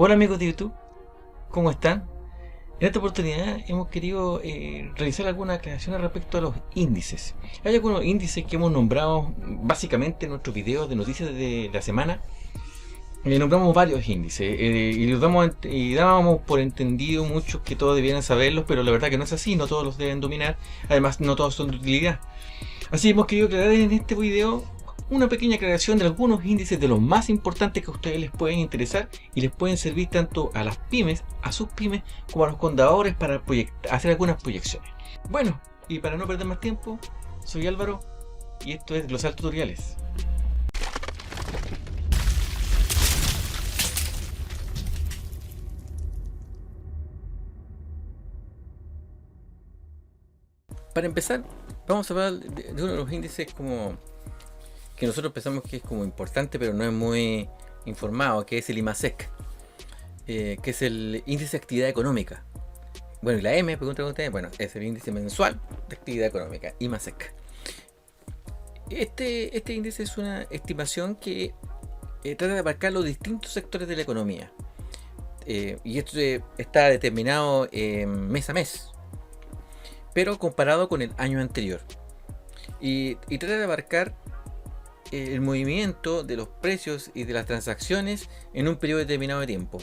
Hola amigos de YouTube, ¿cómo están? En esta oportunidad hemos querido realizar algunas aclaraciones respecto a los índices. Hay algunos índices que hemos nombrado básicamente en nuestros videos de noticias de la semana. Nombramos varios índices y dábamos por entendido muchos que todos debieran saberlos, pero la verdad que no es así, no todos los deben dominar, además no todos son de utilidad. Así hemos querido aclarar en este video una pequeña aclaración de algunos índices de los más importantes que a ustedes les pueden interesar y les pueden servir tanto a las pymes, a sus pymes, como a los contadores para hacer algunas proyecciones. Bueno, y para no perder más tiempo, soy Álvaro y esto es Glosal Tutoriales. Para empezar, vamos a hablar de uno de los índices que nosotros pensamos que es como importante, pero no es muy informado, que es el IMASEC, que es el índice de actividad económica. Bueno, y la M, pregunta ustedes, bueno, es el índice mensual de actividad económica, IMASEC. Este índice es una estimación que trata de abarcar los distintos sectores de la economía. Y esto está determinado mes a mes, pero comparado con el año anterior. Y trata de abarcar el movimiento de los precios y de las transacciones en un periodo determinado de tiempo.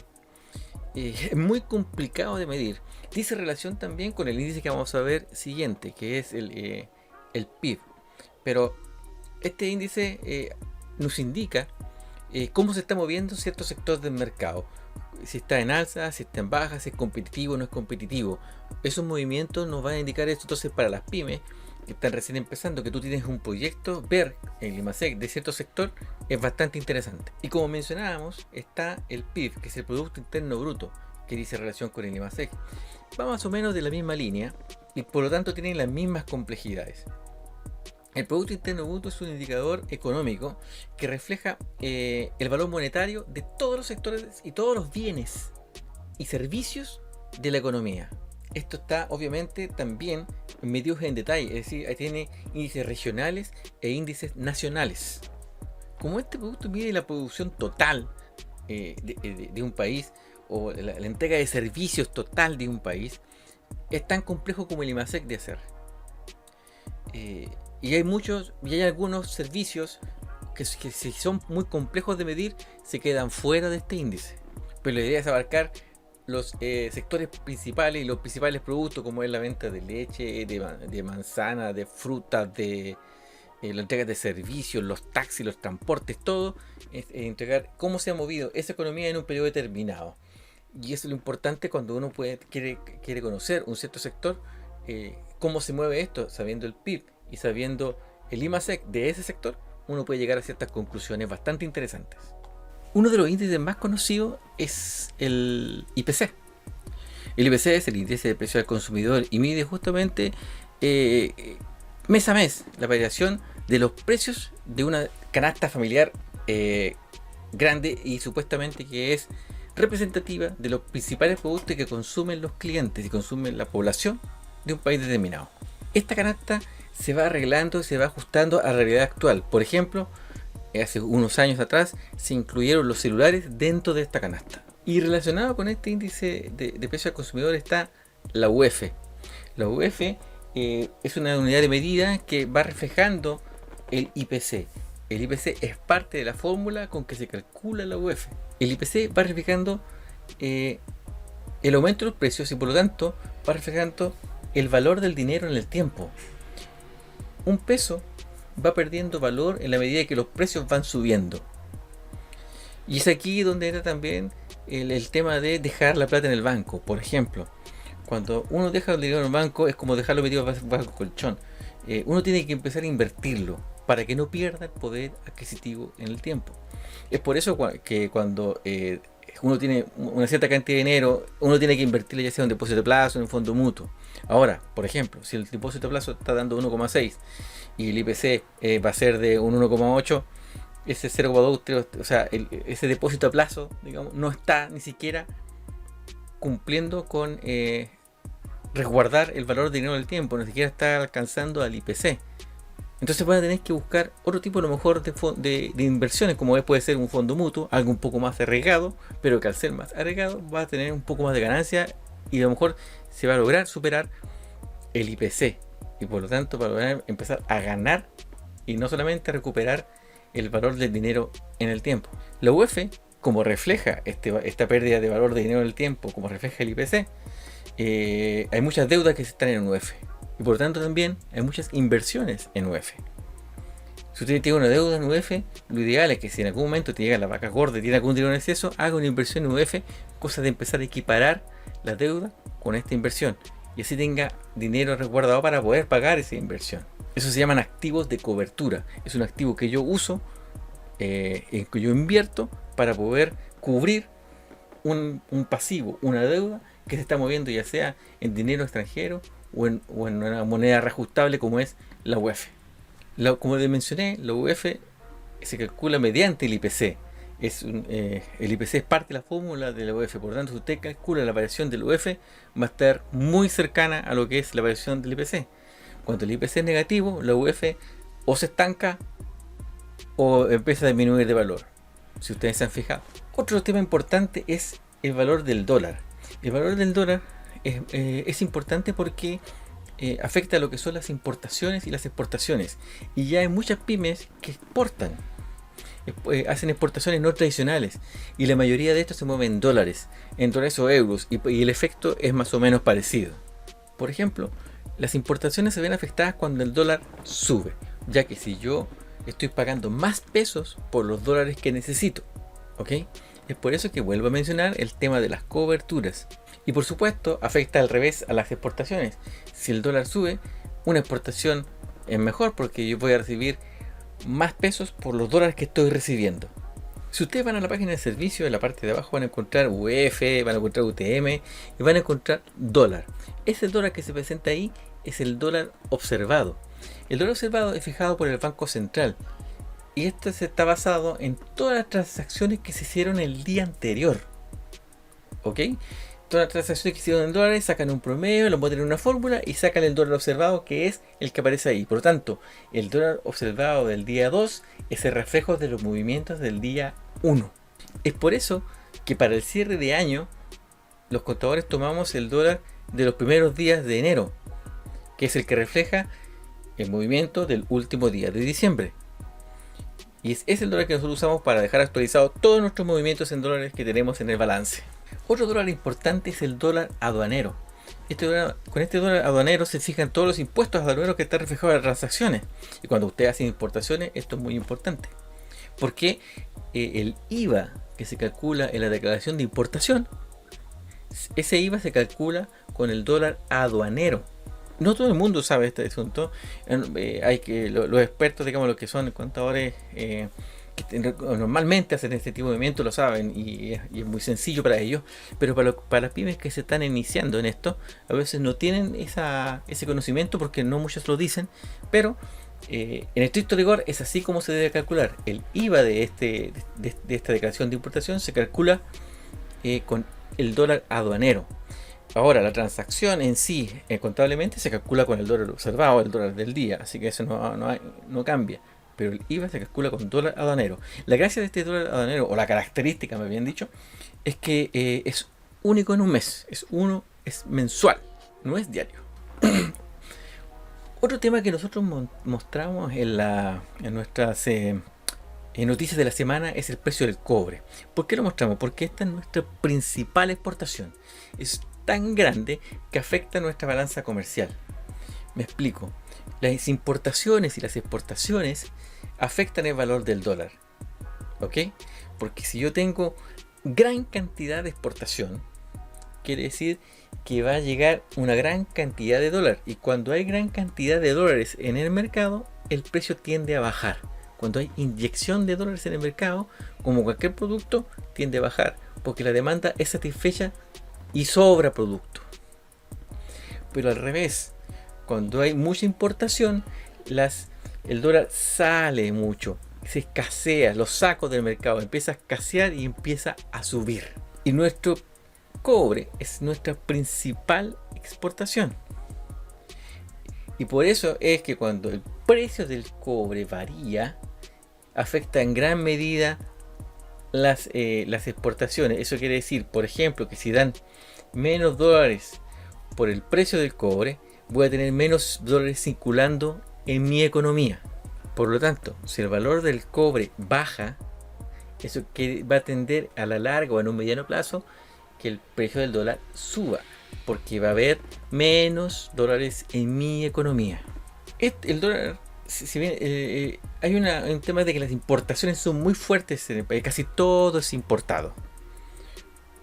Es muy complicado de medir. Dice relación también con el índice que vamos a ver siguiente, que es el PIB. Pero este índice nos indica cómo se está moviendo cierto sector del mercado. Si está en alza, si está en baja, si es competitivo o no es competitivo. Esos movimientos nos van a indicar esto. Entonces, para las pymes que están recién empezando, que tú tienes un proyecto, ver el IMASEC de cierto sector es bastante interesante. Y como mencionábamos, está el PIB, que es el Producto Interno Bruto, que dice relación con el IMASEC. Va más o menos de la misma línea y por lo tanto tienen las mismas complejidades. El Producto Interno Bruto es un indicador económico que refleja el valor monetario de todos los sectores y todos los bienes y servicios de la economía. Esto está obviamente también medido en detalle, es decir, ahí tiene índices regionales e índices nacionales. Como este producto mide la producción total de un país o la entrega de servicios total de un país, es tan complejo como el IMASEC de hacer. Y hay algunos servicios que si son muy complejos de medir, se quedan fuera de este índice. Pero la idea es abarcar los sectores principales y los principales productos, como es la venta de leche, de manzana, de frutas, de la entrega de servicios, los taxis, los transportes, todo, entregar cómo se ha movido esa economía en un periodo determinado. Y eso es lo importante cuando uno quiere conocer un cierto sector, cómo se mueve esto, sabiendo el PIB y sabiendo el IMASEC de ese sector, uno puede llegar a ciertas conclusiones bastante interesantes. Uno de los índices más conocidos es el IPC. El IPC es el índice de precio al consumidor y mide justamente mes a mes la variación de los precios de una canasta familiar grande y supuestamente que es representativa de los principales productos que consumen los clientes y consumen la población de un país determinado. Esta canasta se va arreglando y se va ajustando a la realidad actual. Por ejemplo, hace unos años atrás se incluyeron los celulares dentro de esta canasta. Y relacionado con este índice de precio al consumidor está la UF. La UF es una unidad de medida que va reflejando el IPC. El IPC es parte de la fórmula con que se calcula la UF. El IPC va reflejando el aumento de los precios y por lo tanto va reflejando el valor del dinero en el tiempo. Un peso va perdiendo valor en la medida que los precios van subiendo. Y es aquí donde entra también el tema de dejar la plata en el banco. Por ejemplo, cuando uno deja el dinero en el banco es como dejarlo metido bajo el colchón. Uno tiene que empezar a invertirlo para que no pierda el poder adquisitivo en el tiempo. Es por eso que cuando uno tiene una cierta cantidad de dinero, uno tiene que invertirlo ya sea en un depósito de plazo, en un fondo mutuo. Ahora, por ejemplo, si el depósito de plazo está dando 1,6 y el IPC va a ser de un 1,8, ese 0,2, o sea, ese depósito a plazo, digamos, no está ni siquiera cumpliendo con resguardar el valor del dinero del tiempo, ni siquiera está alcanzando al IPC. Entonces van a tener que buscar otro tipo a lo mejor de inversiones, como puede ser un fondo mutuo, algo un poco más arriesgado, pero que al ser más arriesgado va a tener un poco más de ganancia y a lo mejor se va a lograr superar el IPC. Y por lo tanto va a lograr empezar a ganar y no solamente recuperar el valor del dinero en el tiempo. La UF, como refleja esta pérdida de valor de dinero en el tiempo, como refleja el IPC, hay muchas deudas que se están en UF. Y por lo tanto también hay muchas inversiones en UF. Si usted tiene una deuda en UF, lo ideal es que si en algún momento te llega la vaca gorda y tiene algún dinero en exceso, haga una inversión en UF, cosa de empezar a equiparar la deuda con esta inversión. Y así tenga dinero resguardado para poder pagar esa inversión. Eso se llaman activos de cobertura. Es un activo que yo uso, en que yo invierto para poder cubrir un pasivo, una deuda que se está moviendo ya sea en dinero extranjero o en una moneda reajustable como es la UF. Como les mencioné, la UF se calcula mediante el IPC. El IPC es parte de la fórmula de la UF, por lo tanto si usted calcula la variación del UF va a estar muy cercana a lo que es la variación del IPC. Cuando el IPC es negativo, la UF o se estanca o empieza a disminuir de valor, si ustedes se han fijado. Otro tema importante es el valor del dólar. El valor del dólar es importante porque afecta a lo que son las importaciones y las exportaciones. Y ya hay muchas pymes que exportan, hacen exportaciones no tradicionales. Y la mayoría de estos se mueven en dólares o euros. Y el efecto es más o menos parecido. Por ejemplo, las importaciones se ven afectadas cuando el dólar sube. Ya que si yo estoy pagando más pesos por los dólares que necesito, ¿ok? Es por eso que vuelvo a mencionar el tema de las coberturas. Y por supuesto afecta al revés a las exportaciones. Si el dólar sube, una exportación es mejor porque yo voy a recibir más pesos por los dólares que estoy recibiendo. Si ustedes van a la página de servicio, en la parte de abajo van a encontrar UF, van a encontrar UTM y van a encontrar dólar. Ese dólar que se presenta ahí es el dólar observado. El dólar observado es fijado por el Banco Central. Y esto está basado en todas las transacciones que se hicieron el día anterior. ¿Ok? Todas las transacciones que se hicieron en dólares, sacan un promedio, lo ponen en una fórmula y sacan el dólar observado, que es el que aparece ahí. Por lo tanto, el dólar observado del día 2 es el reflejo de los movimientos del día 1. Es por eso que para el cierre de año, los contadores tomamos el dólar de los primeros días de enero, que es el que refleja el movimiento del último día de diciembre. Y es el dólar que nosotros usamos para dejar actualizados todos nuestros movimientos en dólares que tenemos en el balance. Otro dólar importante es el dólar aduanero. Con este dólar aduanero se fijan todos los impuestos aduaneros que están reflejados en las transacciones. Y cuando usted hace importaciones, esto es muy importante. Porque el IVA que se calcula en la declaración de importación, ese IVA se calcula con el dólar aduanero. No todo el mundo sabe este asunto. Los expertos, digamos, los que son contadores que normalmente hacen este tipo de movimientos lo saben y es muy sencillo para ellos, pero para las pymes que se están iniciando en esto, a veces no tienen ese conocimiento porque no muchos lo dicen, pero en estricto rigor es así como se debe calcular. El IVA de esta declaración de importación se calcula con el dólar aduanero. Ahora, la transacción en sí, contablemente, se calcula con el dólar observado, el dólar del día, así que eso no cambia. Pero el IVA se calcula con dólar aduanero. La gracia de este dólar aduanero, o la característica, me habían dicho, es que es único en un mes. Es mensual, no es diario. Otro tema que nosotros mostramos en nuestras noticias de la semana es el precio del cobre. ¿Por qué lo mostramos? Porque esta es nuestra principal exportación. Es tan grande que afecta nuestra balanza comercial. Me explico. Las importaciones y las exportaciones afectan el valor del dólar. ¿Ok? Porque si yo tengo gran cantidad de exportación, quiere decir que va a llegar una gran cantidad de dólares. Y cuando hay gran cantidad de dólares en el mercado, el precio tiende a bajar. Cuando hay inyección de dólares en el mercado, como cualquier producto, tiende a bajar. Porque la demanda es satisfecha y sobra producto. Pero al revés, cuando hay mucha importación, el dólar sale mucho, se escasea, lo saco del mercado, empieza a escasear y empieza a subir. Y nuestro cobre es nuestra principal exportación. Y por eso es que cuando el precio del cobre varía, afecta en gran medida las exportaciones. Eso quiere decir, por ejemplo, que si dan menos dólares por el precio del cobre, voy a tener menos dólares circulando en mi economía. Por lo tanto, si el valor del cobre baja, eso que va a tender a la larga o en un mediano plazo que el precio del dólar suba, porque va a haber menos dólares en mi economía. El dólar, si bien hay un tema de que las importaciones son muy fuertes en el país, casi todo es importado.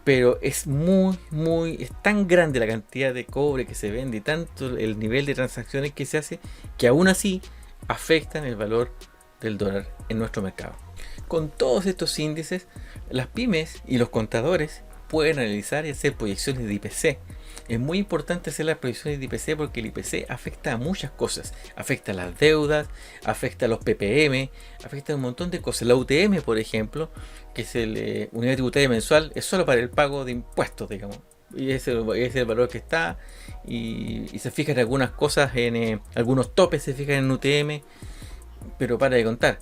Pero es es tan grande la cantidad de cobre que se vende y tanto el nivel de transacciones que se hace, que aún así afectan el valor del dólar en nuestro mercado. Con todos estos índices, las pymes y los contadores pueden analizar y hacer proyecciones de IPC. Es muy importante hacer las proyecciones de IPC porque el IPC afecta a muchas cosas. Afecta a las deudas, afecta a los PPM, afecta a un montón de cosas. La UTM, por ejemplo, que es el unidad tributaria mensual, es solo para el pago de impuestos, digamos. Y ese es el valor que está. Y se fijan en algunas cosas, en algunos topes se fijan en UTM, pero para de contar.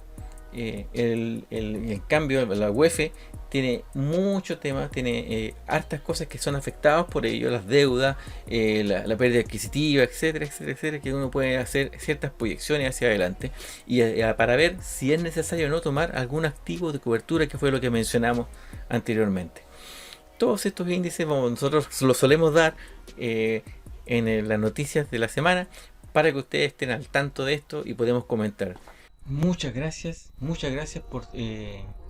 En cambio, la UEF tiene muchos temas, tiene hartas cosas que son afectadas por ello, las deudas, la pérdida adquisitiva, etcétera, etcétera, etcétera, que uno puede hacer ciertas proyecciones hacia adelante y para ver si es necesario o no tomar algún activo de cobertura, que fue lo que mencionamos anteriormente. Todos estos índices nosotros los solemos dar en las noticias de la semana para que ustedes estén al tanto de esto y podemos comentar. Muchas gracias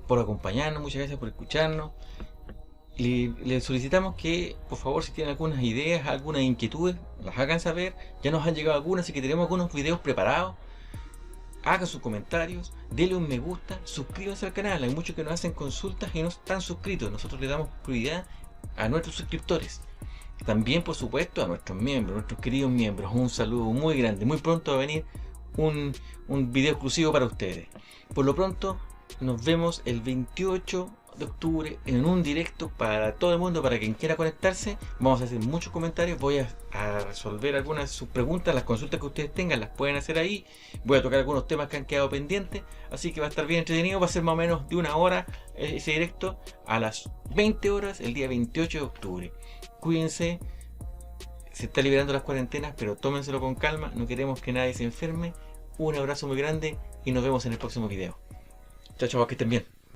por acompañarnos, muchas gracias por escucharnos. Le solicitamos que, por favor, si tienen algunas ideas, algunas inquietudes, las hagan saber. Ya nos han llegado algunas, así que tenemos algunos videos preparados. Hagan sus comentarios, denle un me gusta, suscríbanse al canal. Hay muchos que nos hacen consultas y no están suscritos. Nosotros le damos prioridad a nuestros suscriptores. También, por supuesto, a nuestros miembros, nuestros queridos miembros. Un saludo muy grande. Muy pronto va a venir un video exclusivo para ustedes. Por lo pronto, nos vemos el 28 de octubre en un directo para todo el mundo, para quien quiera conectarse. Vamos a hacer muchos comentarios, voy a resolver algunas de sus preguntas, las consultas que ustedes tengan las pueden hacer ahí. Voy a tocar algunos temas que han quedado pendientes, así que va a estar bien entretenido. Va a ser más o menos de una hora ese directo a las 20 horas el día 28 de octubre. Cuídense. Se está liberando las cuarentenas, pero tómenselo con calma, no queremos que nadie se enferme. Un abrazo muy grande y nos vemos en el próximo video. Chao, chao, que estén bien.